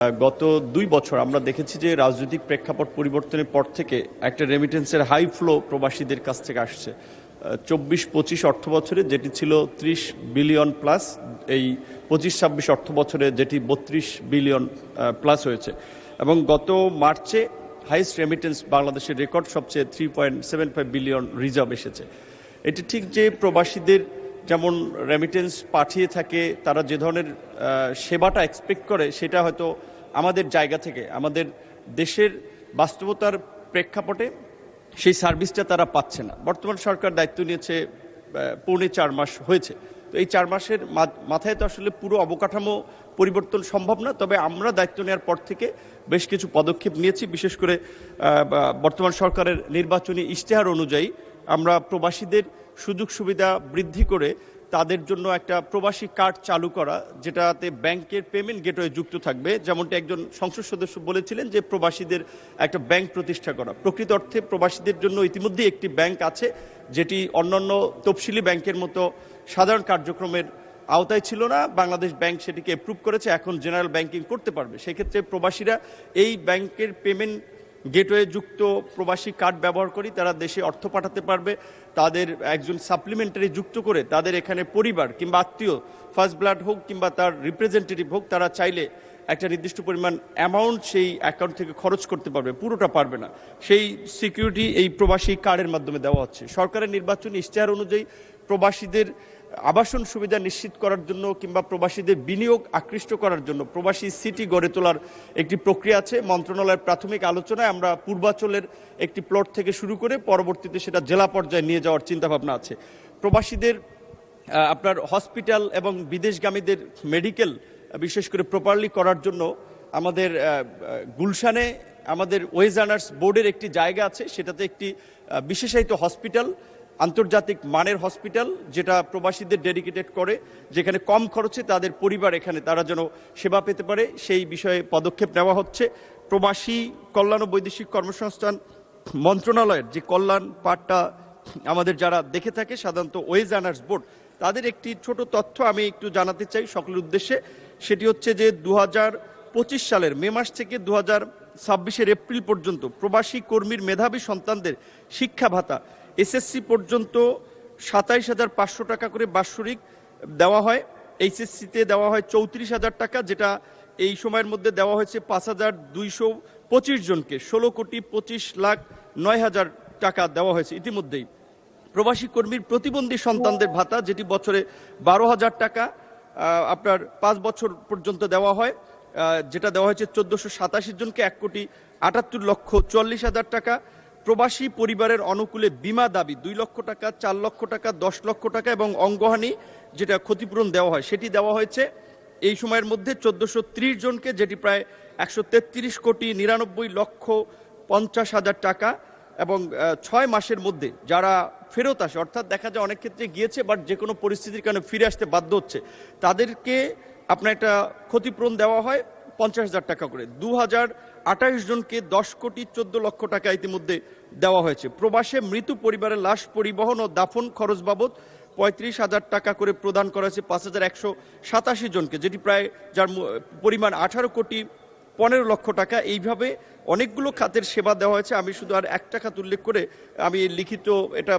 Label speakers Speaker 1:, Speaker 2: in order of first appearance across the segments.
Speaker 1: গত ২ বছর আমরা দেখেছি যে রাজনৈতিক প্রেক্ষাপট পরিবর্তনের পর থেকে একটা রেমিটেন্সের হাই ফ্লো প্রবাসীদের কাছ থেকে আসছে। ২৪-২৫ অর্থ বছরে যেটি ছিল ৩০ বিলিয়ন প্লাস, এই ২৫-২৬ অর্থ বছরে যেটি ৩২ বিলিয়ন প্লাস হয়েছে, এবং গত মার্চে হাইয়েস্ট রেমিটেন্স বাংলাদেশের রেকর্ড সবচেয়ে 3.75 বিলিয়ন রিজার্ভ এসেছে। এটি ঠিক যে প্রবাসীদের যেমন রেমিটেন্স পাঠিয়ে থাকে, তারা যে ধরনের সেবাটা এক্সপেক্ট করে সেটা হয়তো আমাদের জায়গা থেকে আমাদের দেশের বাস্তবতার প্রেক্ষাপটে সেই সার্ভিসটা তারা পাচ্ছে না। বর্তমান সরকার দায়িত্ব নিয়েছে পৌনে ৪ মাস হয়েছে, তো এই ৪ মাসের মাথায় তো আসলে পুরো অবকাঠামো পরিবর্তন সম্ভব না। তবে আমরা দায়িত্ব নেওয়ার পর থেকে বেশ কিছু পদক্ষেপ নিয়েছি। বিশেষ করে বর্তমান সরকারের নির্বাচনী ইশতেহার অনুযায়ী আমরা প্রবাসীদের সুযোগ সুবিধা বৃদ্ধি করে তাদের জন্য একটা প্রবাসী কার্ড চালু করা, যেটাতে ব্যাংকের পেমেন্ট গেটওয়ে যুক্ত থাকবে। যেমনটি একজন সংসদ সদস্য বলেছিলেন যে প্রবাসীদের একটা ব্যাংক প্রতিষ্ঠা করা। প্রকৃত অর্থে প্রবাসীদের জন্য ইতিমধ্যেই একটি ব্যাংক আছে, যেটি অন্যান্য তফসিলি ব্যাংকের মতো সাধারণ কার্যক্রমের আওতায় ছিল না। বাংলাদেশ ব্যাংক সেটিকে অ্যাপ্রুভ করেছে, এখন জেনারেল ব্যাংকিং করতে পারবে। সেক্ষেত্রে প্রবাসীরা এই ব্যাংকের পেমেন্ট গেটওয়ে যুক্ত প্রবাসী কার্ড ব্যবহার করি তারা দেশে অর্থ পাঠাতে পারবে। তাদের একজন সাপ্লিমেন্টারি যুক্ত করে তাদের এখানে পরিবার কিংবা আত্মীয়, ফার্স্ট ব্লাড হোক কিংবা তার রিপ্রেজেন্টেটিভ হোক, তারা চাইলে একটা নির্দিষ্ট পরিমাণ অ্যামাউন্ট সেই অ্যাকাউন্ট থেকে খরচ করতে পারবে, পুরোটা পারবে না। সেই সিকিউরিটি এই প্রবাসী কার্ডের মাধ্যমে দেওয়া হচ্ছে। সরকারের নির্বাচনী ইশতেহার অনুযায়ী প্রবাসীদের আবাসন সুবিধা নিশ্চিত করার জন্য কিংবা প্রবাসীদের বিনিয়োগ আকৃষ্ট করার জন্য প্রবাসী সিটি গড়ে তোলার একটি প্রক্রিয়া আছে। মন্ত্রণালয়ের প্রাথমিক আলোচনায় আমরা পূর্বাঞ্চলের একটি প্লট থেকে শুরু করে পরবর্তীতে সেটা জেলা পর্যায়ে নিয়ে যাওয়ার চিন্তাভাবনা আছে। প্রবাসীদের আপনার হসপিটাল এবং বিদেশগামীদের মেডিকেল বিশেষ করে প্রপারলি করার জন্য আমাদের গুলশানে আমাদের ওয়েজ আর্নার্স বোর্ডের একটি জায়গা আছে, সেটাতে একটি বিশেষায়িত হসপিটাল, আন্তর্জাতিক মানের হসপিটাল, যেটা প্রবাসীদের ডেডিকেটেড করে, যেখানে কম খরচে তাদের পরিবার এখানে তারা যেন সেবা পেতে পারে, সেই বিষয়ে পদক্ষেপ নেওয়া হচ্ছে। প্রবাসী কল্যাণ ও বৈদেশিক কর্মসংস্থান মন্ত্রণালয়ের যে কল্যাণ পাঠটা আমাদের যারা দেখে থাকে, সাধারণত ওয়েজ আর্নার্স বোর্ড, তাদের একটি ছোট তথ্য আমি একটু জানাতে চাই সকলের উদ্দেশ্যে। সেটি হচ্ছে যে 2025 সালের মে মাস থেকে 2026 এপ্রিল পর্যন্ত প্রবাসী কর্মীর মেধাবী সন্তানদের শিক্ষা ভাতা এসএসসি পর্যন্ত 27,500 টাকা করে বাৎসরিক দেওয়া হয়। এইচএসসিতে দেওয়া হয় 34,000 টাকা, যেটা এই সময়ের মধ্যে দেওয়া হয়েছে 5,225 জনকে। 16,25,09,000 টাকা দেওয়া হয়েছে ইতিমধ্যেই। প্রবাসী কর্মীর প্রতিবন্ধী সন্তানদের ভাতা, যেটি বছরে 12,000 টাকা আপনার 5 বছর পর্যন্ত দেওয়া হয়, যেটা দেওয়া হয়েছে 1,487 জনকে, 1,78,44,000 টাকা। প্রবাসী পরিবারের অনুকূলে বিমা দাবি 2 লক্ষ টাকা, 4 লক্ষ টাকা, 10 লক্ষ টাকা এবং অঙ্গহানি যেটা ক্ষতিপূরণ দেওয়া হয় সেটি দেওয়া হয়েছে এই সময়ের মধ্যে 1,430 জনকে, যেটি প্রায় 133,99,50,000 টাকা। এবং 6 মাসের মধ্যে যারা ফেরত আসে, অর্থাৎ দেখা যায় অনেক ক্ষেত্রে গিয়েছে বাট যে কোনো পরিস্থিতির কারণে ফিরে আসতে বাধ্য হচ্ছে, তাদেরকে আপনার একটা ক্ষতিপূরণ দেওয়া হয় 50,000 টাকা করে। 2,028 জনকে 10,14,00,000 টাকা ইতিমধ্যে দেওয়া হয়েছে। প্রবাসে মৃত পরিবারের লাশ পরিবহন ও দাফন খরচ বাবদ 35,000 টাকা করে প্রদান করা হয়েছে 5,187 জনকে, যেটি প্রায় যার পরিমাণ 18,15,00,000 টাকা। এইভাবে অনেকগুলো খাতের সেবা দেওয়া হয়েছে। আমি শুধু আর একটা খাত উল্লেখ করে আমি লিখিত এটা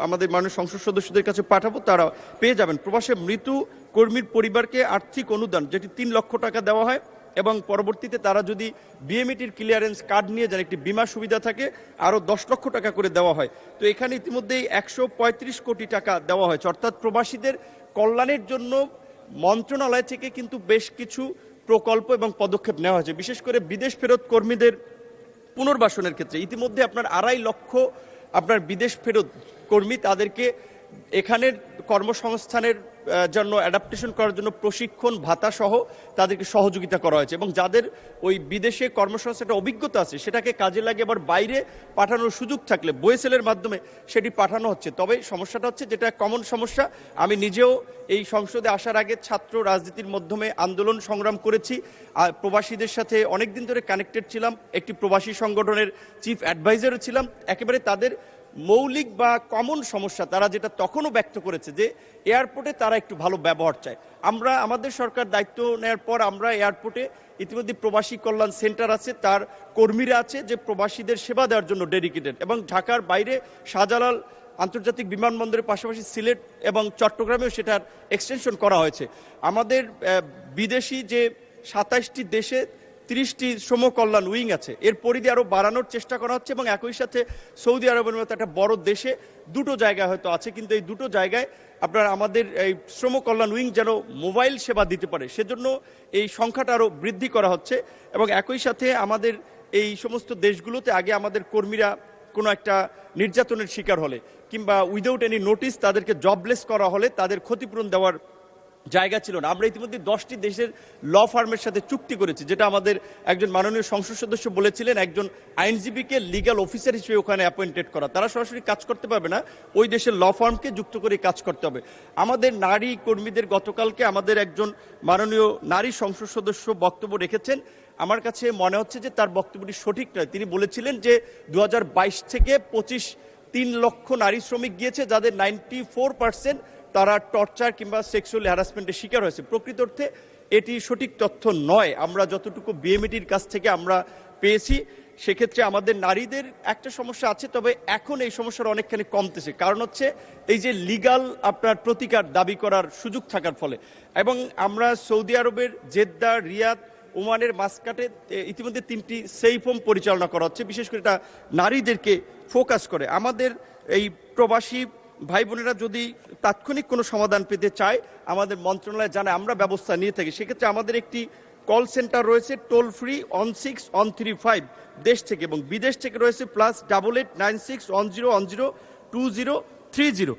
Speaker 1: আমাদের মাননীয় সংসদ সদস্যদের কাছে পাঠাবো, তারা পেয়ে যাবেন। প্রবাসে মৃত কর্মীর পরিবারকে আর্থিক অনুদান, যেটি 3 লক্ষ টাকা দেওয়া হয়, এবং পরবর্তীতে তারা যদি বিএমইটির ক্লিয়ারেন্স কার্ড নিয়ে যান, একটি বিমা সুবিধা থাকে, আরও 10 লক্ষ টাকা করে দেওয়া হয়। তো এখানে ইতিমধ্যেই 135 কোটি টাকা দেওয়া হয়েছে। অর্থাৎ প্রবাসীদের কল্যাণের জন্য মন্ত্রণালয় থেকে কিন্তু বেশ কিছু প্রকল্প এবং পদক্ষেপ নেওয়া হয়েছে। বিশেষ করে বিদেশ ফেরত কর্মীদের পুনর্বাসনের ক্ষেত্রে ইতিমধ্যে আপনার 2.5 লক্ষ আপনার বিদেশ ফেরত কর্মী, তাদেরকে এখানের কর্মসংস্থানের জন্য অ্যাডাপ্টেশন করার জন্য প্রশিক্ষণ ভাতা সহ তাদেরকে সহযোগিতা করা হয়েছে, এবং যাদের ওই বিদেশে কর্মসংস্থানের অভিজ্ঞতা আছে সেটাকে কাজে লাগিয়ে আবার বাইরে পাঠানোর সুযোগ থাকলে বয়েসেলের মাধ্যমে সেটি পাঠানো হচ্ছে। তবে সমস্যাটা হচ্ছে, যেটা কমন সমস্যা, আমি নিজেও এই সংসদে আসার আগে ছাত্র রাজনীতির মাধ্যমে আন্দোলন সংগ্রাম করেছি, আর প্রবাসীদের সাথে অনেকদিন ধরে কানেক্টেড ছিলাম, একটি প্রবাসী সংগঠনের চিফ অ্যাডভাইজারও ছিলাম। একেবারে তাদের মৌলিক বা কমন সমস্যা তারা যেটা তখনও ব্যক্ত করেছে যে এয়ারপোর্টে তারা একটু ভালো ব্যবহার চায়। আমরা আমাদের সরকার দায়িত্ব নেওয়ার পর আমরা এয়ারপোর্টে ইতিমধ্যে প্রবাসী কল্যাণ সেন্টার আছে, তার কর্মীরা আছে যে প্রবাসীদের সেবা দেওয়ার জন্য ডেডিকেটেড, এবং ঢাকার বাইরে শাহজালাল আন্তর্জাতিক বিমানবন্দরের পাশাপাশি সিলেট এবং চট্টগ্রামেও সেটার এক্সটেনশন করা হয়েছে। আমাদের বিদেশি যে 27টি দেশে 30টি শ্রম কল্যাণ উইং আছে, এর পরিধি আরও বাড়ানোর চেষ্টা করা হচ্ছে, এবং একই সাথে সৌদি আরবের মতো একটা বড় দেশে দুটো জায়গায় হয়তো আছে, কিন্তু এই দুটো জায়গায় আপনার আমাদের এই শ্রম কল্যাণ উইং যেন মোবাইল সেবা দিতে পারে সেজন্য এই সংখ্যাটা আরও বৃদ্ধি করা হচ্ছে। এবং একই সাথে আমাদের এই সমস্ত দেশগুলোতে আগে আমাদের কর্মীরা কোনো একটা নির্যাতনের শিকার হলে কিংবা উইদাউট এনি নোটিস তাদেরকে জবলেস করা হলে তাদের ক্ষতিপূরণ দেওয়ার জায়গা ছিল না। আমরা ইতিমধ্যে 10টি দেশের ল ফার্মের সাথে চুক্তি করেছি, যেটা আমাদের একজন মাননীয় সংসদ সদস্য বলেছিলেন, একজন আইনজীবীকে লিগ্যাল অফিসার হিসেবে ওখানে অ্যাপয়েন্টেড করা। তারা সরাসরি কাজ করতে পারবে না, ওই দেশের ল ফার্মকে যুক্ত করে কাজ করতে হবে। আমাদের নারী কর্মীদের গতকালকে আমাদের একজন মাননীয় নারী সংসদ সদস্য বক্তব্য রেখেছেন, আমার কাছে মনে হচ্ছে যে তার বক্তব্যটি সঠিক নয়। তিনি বলেছিলেন যে 2022 থেকে 25 3 লক্ষ নারী শ্রমিক গিয়েছে, যাদের 94% তারা টর্চার কিংবা সেক্সুয়াল হ্যারাসমেন্টের শিকার হয়েছে। প্রকৃত অর্থে এটি সঠিক তথ্য নয়। আমরা যতটুকু বিএমইটির কাছ থেকে আমরা পেয়েছি, সেক্ষেত্রে আমাদের নারীদের একটা সমস্যা আছে, তবে এখন এই সমস্যার অনেকখানি কমতেছে। কারণ হচ্ছে এই যে লিগাল আপনার প্রতিকার দাবি করার সুযোগ থাকার ফলে, এবং আমরা সৌদি আরবের জেদ্দা, রিয়াদ, ওমানের মাসকাটে ইতিমধ্যে 3টি সেফ হোম পরিচালনা করা হচ্ছে, বিশেষ করে এটা নারীদেরকে ফোকাস করে। আমাদের এই প্রবাসী ভাই বোনেরা যদি তাৎক্ষণিক কোনো সমাধান পেতে চায়, আমাদের মন্ত্রণালয় জানায়, আমরা ব্যবস্থা নিয়ে থাকি। সেক্ষেত্রে আমাদের একটি কল সেন্টার রয়েছে টোল ফ্রি 16135 দেশ থেকে, এবং বিদেশ থেকে রয়েছে +889610102030।